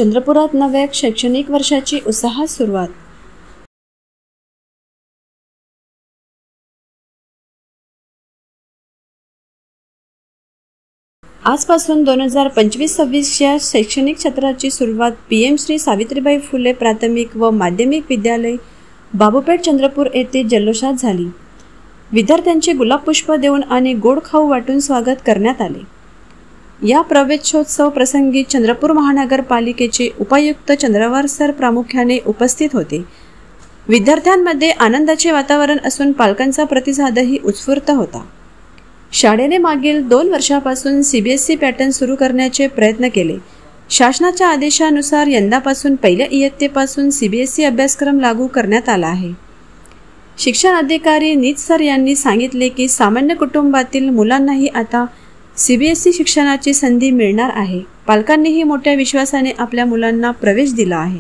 चंद्रपुरात नव्या शैक्षणिक वर्षाची उत्साहात सुरुवात। आजपासून 2025-26 या शैक्षणिक सत्राची सुरुवात पीएम श्री सावित्रीबाई फुले प्राथमिक व माध्यमिक विद्यालय बाबूपेठ चंद्रपूर येथे जल्लोषात झाली। विद्यार्थ्यांचे गुलाबपुष्प देऊन आणि गोड खाऊ वाटून स्वागत करण्यात आले। या प्रवेशोत्सव प्रसंगी चंद्रपूर महानगरपालिकेचे उपायुक्त चंद्रवार सर प्रामुख्याने उपस्थित होते। विद्यार्थ्यांमध्ये आनंदाचे वातावरण असून पालकांचा प्रतिसादही उत्स्फूर्त होता। शाळेने मागील 2 वर्षापासून सीबीएसई पॅटर्न सुरू करण्याचे प्रयत्न केले। शासनाच्या आदेशानुसार यंदापासून पहिल्या इयत्तेपासून सीबीएसई अभ्यासक्रम लागू करण्यात आला आहे। शिक्षण अधिकारी नीत सर यांनी सांगितले की सामान्य कुटुंबातील मुलांनाही आता सीबीएसई शिक्षणाची संधी मिळणार आहे। पालकांनीही मोठ्या विश्वासाने आपल्या मुलांना प्रवेश दिला आहे।